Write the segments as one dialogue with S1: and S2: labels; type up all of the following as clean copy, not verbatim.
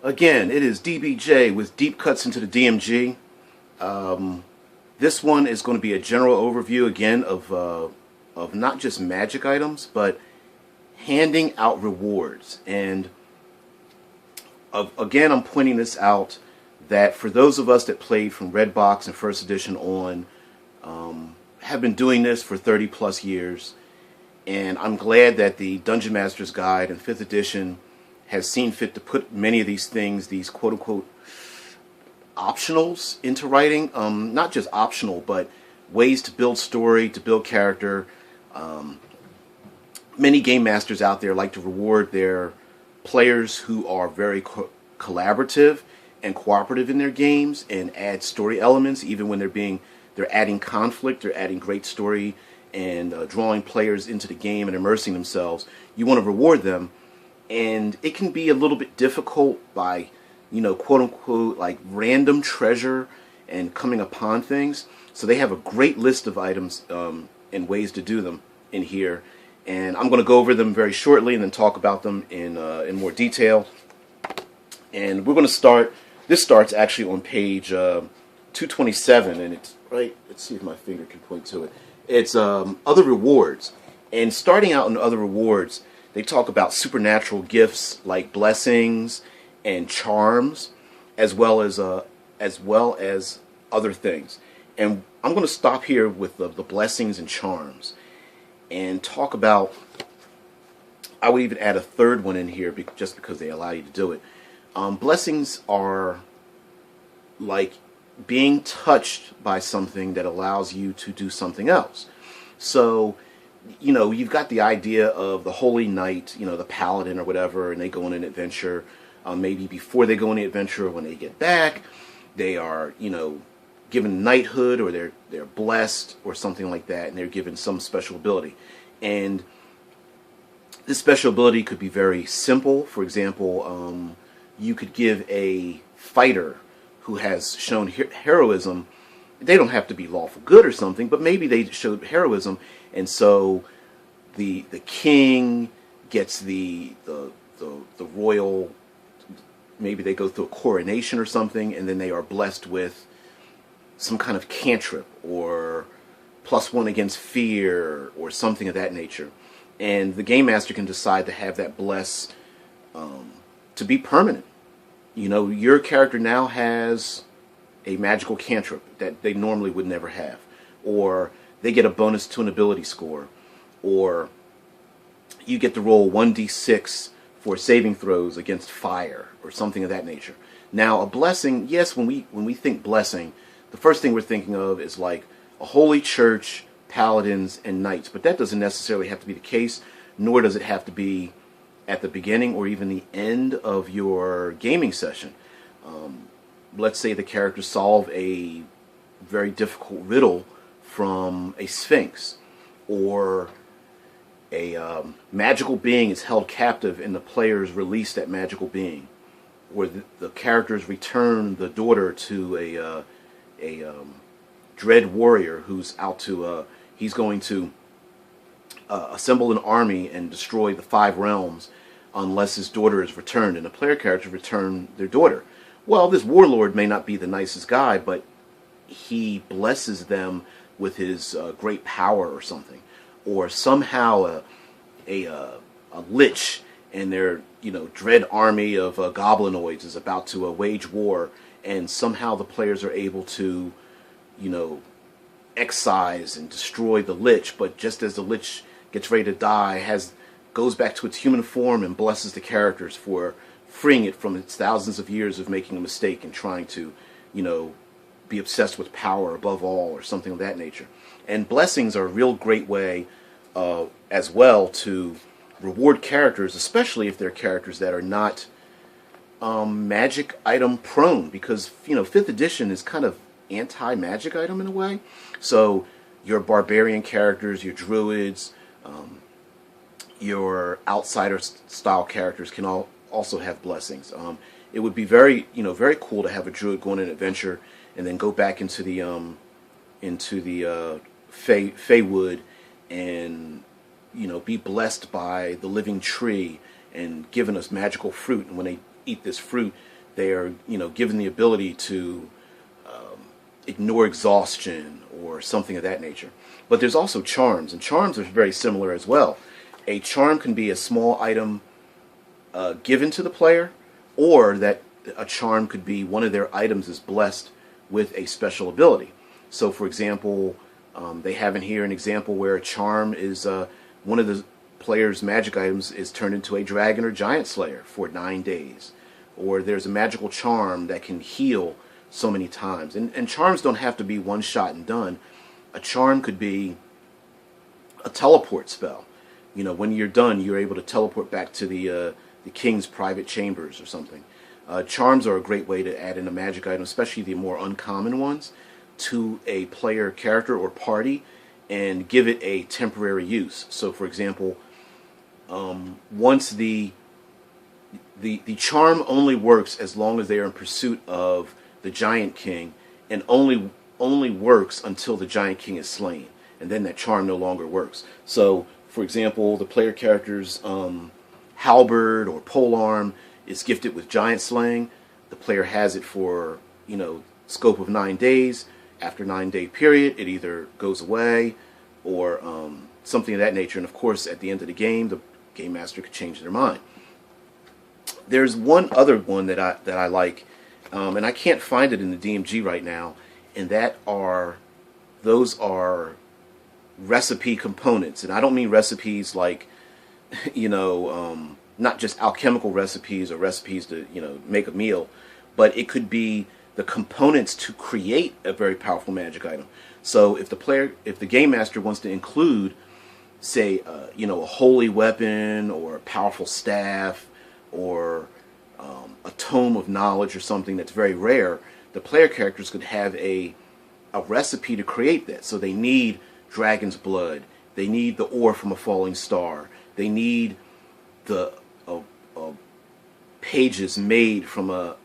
S1: Again, it is DBJ with Deep Cuts into the DMG. This one is going to be a general overview again of not just magic items, but handing out rewards. And again, I'm pointing this out that for those of us that played from Redbox and First Edition on, have been doing this for 30 plus years, and I'm glad that the Dungeon Master's Guide and 5th Edition has seen fit to put many of these things, these quote-unquote optionals, into writing. Not just optional, but ways to build story, to build character. Many game masters out there like to reward their players who are very collaborative and cooperative in their games and add story elements, even when they're adding conflict, they're adding great story and drawing players into the game and immersing themselves. You want to reward them, and it can be a little bit difficult by, quote unquote, like random treasure and coming upon things. So they have a great list of items and ways to do them in here, and I'm going to go over them very shortly and then talk about them in more detail. And we're going to start. This starts actually on page 227, and it's right. Let's see if my finger can point to it. It's other rewards, and starting out in other rewards, they talk about supernatural gifts like blessings and charms, as well as other things. And I'm going to stop here with the blessings and charms, and talk about. I would even add a third one in here just because they allow you to do it. Blessings are like being touched by something that allows you to do something else. So, you've got the idea of the Holy Knight, the Paladin or whatever, and they go on an adventure. Maybe before they go on the adventure, when they get back, they are, given knighthood, or they're blessed or something like that, and they're given some special ability. And this special ability could be very simple. For example, you could give a fighter who has shown heroism. They don't have to be lawful good or something, but maybe they showed heroism, and so the king gets the royal. Maybe they go through a coronation or something, and then they are blessed with some kind of cantrip or +1 against fear or something of that nature. And the game master can decide to have that bless to be permanent. Your character now has a magical cantrip that they normally would never have, or they get a bonus to an ability score, or you get to roll 1d6 for saving throws against fire or something of that nature. Now, a blessing, yes, when we think blessing, the first thing we're thinking of is like a holy church, paladins, and knights, but that doesn't necessarily have to be the case, nor does it have to be at the beginning or even the end of your gaming session. Let's say the characters solve a very difficult riddle from a sphinx, or a magical being is held captive and the players release that magical being, or the characters return the daughter to a dread warrior who's out to he's going to assemble an army and destroy the 5 realms unless his daughter is returned, and the player characters return their daughter. Well, this warlord may not be the nicest guy, but he blesses them with his great power or something, or somehow a lich and their dread army of goblinoids is about to wage war, and somehow the players are able to excise and destroy the lich, but just as the lich gets ready to die, goes back to its human form and blesses the characters for freeing it from its thousands of years of making a mistake and trying to, be obsessed with power above all, or something of that nature. And blessings are a real great way as well to reward characters, especially if they're characters that are not magic item prone, because 5th edition is kind of anti-magic item in a way. So your barbarian characters, your druids, your outsider style characters can also have blessings. It would be very cool to have a druid go on an adventure and then go back into the Feywood and be blessed by the living tree and given us magical fruit. And when they eat this fruit, They are, given the ability to ignore exhaustion or something of that nature. But there's also charms, and charms are very similar as well. A charm can be a small item given to the player, or that a charm could be one of their items is blessed with a special ability. So, for example, they have in here an example where a charm is one of the player's magic items is turned into a dragon or giant slayer for 9 days. Or there's a magical charm that can heal so many times. And charms don't have to be one shot and done. A charm could be a teleport spell. When you're done, you're able to teleport back to the king's private chambers or something. Charms are a great way to add in a magic item, especially the more uncommon ones, to a player character or party and give it a temporary use. So, for example, once the charm only works as long as they are in pursuit of the Giant King, and only works until the Giant King is slain, and then that charm no longer works. So, for example, the player character's halberd or polearm is gifted with giant slaying. The player has it for scope of 9 days. After 9-day period, it either goes away or something of that nature. And of course, at the end of the game master could change their mind. There's one other one that I like, and I can't find it in the DMG right now, and those are recipe components. And I don't mean recipes like not just alchemical recipes or recipes to make a meal, but it could be the components to create a very powerful magic item. So if the game master wants to include, say, a holy weapon or a powerful staff or a tome of knowledge or something that's very rare, the player characters could have a recipe to create that. So they need dragon's blood, they need the ore from a falling star, they need the pages made from a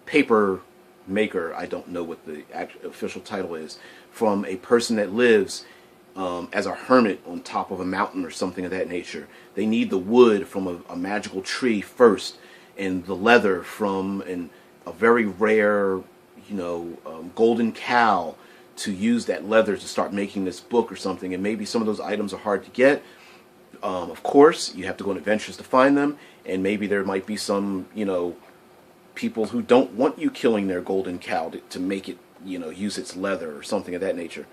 S1: paper maker, I don't know what the official title is, from a person that lives as a hermit on top of a mountain or something of that nature. They need the wood from a magical tree first, and the leather from a very rare, golden cow to use that leather to start making this book or something. And maybe some of those items are hard to get. Of course, you have to go on adventures to find them, and maybe there might be some, people who don't want you killing their golden cow to make it, use its leather or something of that nature.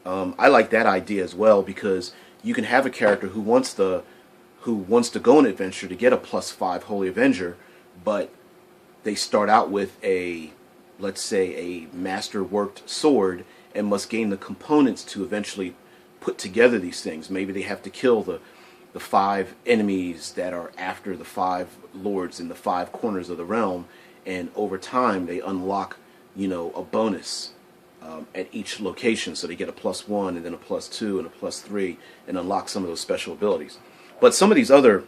S1: I like that idea as well, because you can have a character who wants to go on an adventure to get a +5 Holy Avenger, but they start out with let's say a master-worked sword and must gain the components to eventually put together these things. Maybe they have to kill the 5 enemies that are after the 5 lords in the 5 corners of the realm, and over time they unlock a bonus at each location, so they get a +1 and then a +2 and a +3 and unlock some of those special abilities. But some of these other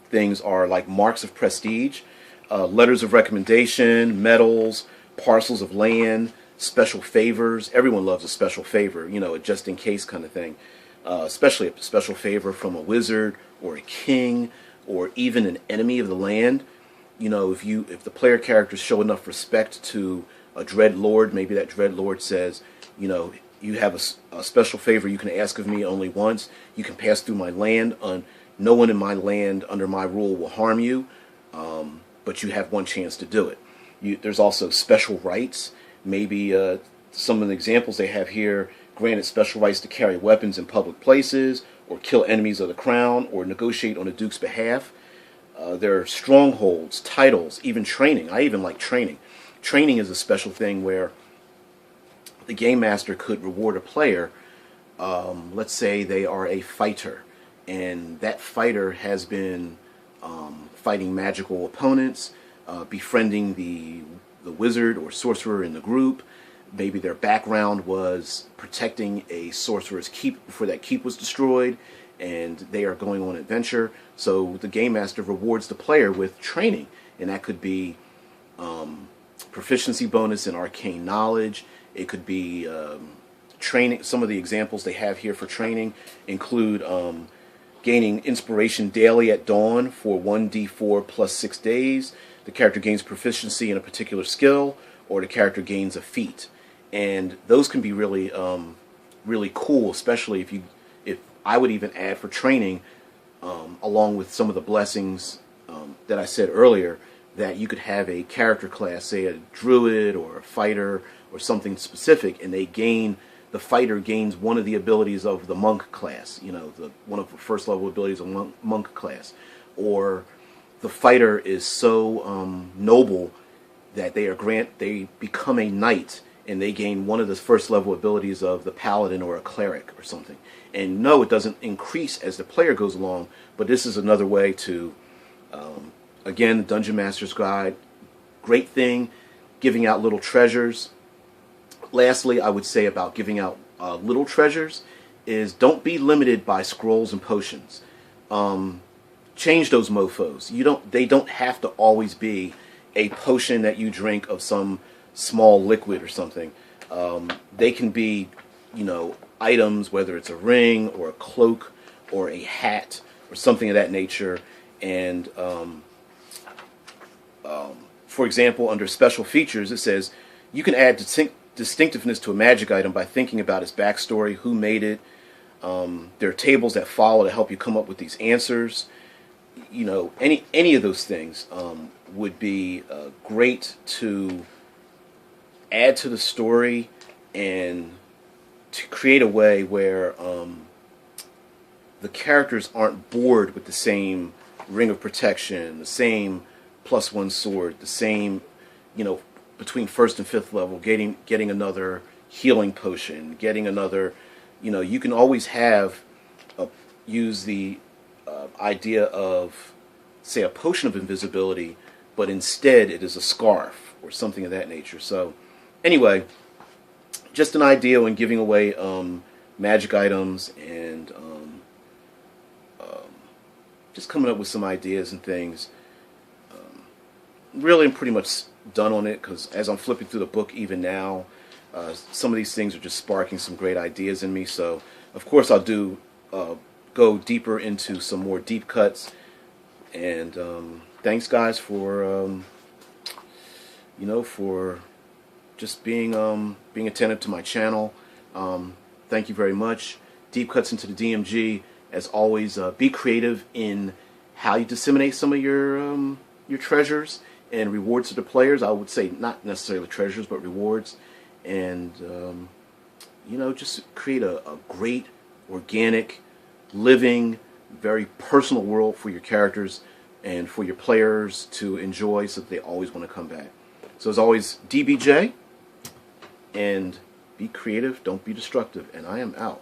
S1: things are like marks of prestige, letters of recommendation, medals, parcels of land, special favors. Everyone loves a special favor, a just in case kind of thing. Especially a special favor from a wizard or a king or even an enemy of the land. If the player characters show enough respect to a dread lord, maybe that dread lord says, you have a special favor you can ask of me only once. You can pass through my land. No one in my land under my rule will harm you, but you have one chance to do it. There's also special rights. Maybe some of the examples they have here: granted special rights to carry weapons in public places, or kill enemies of the crown, or negotiate on the Duke's behalf. There are strongholds, titles, even training. I even like training. Training is a special thing where the game master could reward a player. Let's say they are a fighter, and that fighter has been fighting magical opponents, befriending the wizard or sorcerer in the group. Maybe their background was protecting a sorcerer's keep before that keep was destroyed, and they are going on an adventure. So the game master rewards the player with training, and that could be proficiency bonus in arcane knowledge. It could be training. Some of the examples they have here for training include gaining inspiration daily at dawn for 1d4 plus 6 days. The character gains proficiency in a particular skill, or the character gains a feat. And those can be really, really cool, especially if I would even add for training, along with some of the blessings that I said earlier, that you could have a character class, say a druid or a fighter or something specific, and the fighter gains one of the abilities of the monk class, one of the first level abilities of monk class, or the fighter is so noble that they become a knight and they gain one of the first level abilities of the paladin or a cleric or something. And no, it doesn't increase as the player goes along, but this is another way to, again, the Dungeon Master's Guide, great thing, giving out little treasures. Lastly, I would say about giving out little treasures is don't be limited by scrolls and potions. Change those mofos. They don't have to always be a potion that you drink of some small liquid or something. They can be, items, whether it's a ring or a cloak or a hat or something of that nature. And for example, under special features, it says you can add distinctiveness to a magic item by thinking about its backstory, who made it. There are tables that follow to help you come up with these answers. Any of those things would be great to add to the story and to create a way where the characters aren't bored with the same ring of protection, the same +1 sword, the same, between 1st and 5th level, getting another healing potion, getting another, you can always use the idea of, say, a potion of invisibility, but instead it is a scarf or something of that nature. So anyway, just an idea when giving away magic items, and just coming up with some ideas and things. Really, I'm pretty much done on it, because as I'm flipping through the book even now, some of these things are just sparking some great ideas in me. So of course I'll go deeper into some more deep cuts. And thanks guys for for just being attentive to my channel. Thank you very much. Deep cuts into the DMG. As always, be creative in how you disseminate some of your treasures and rewards to the players. I would say not necessarily treasures, but rewards. And just create a great, organic, living, very personal world for your characters and for your players to enjoy, so that they always want to come back. So as always, DBJ, and be creative, don't be destructive, and I am out.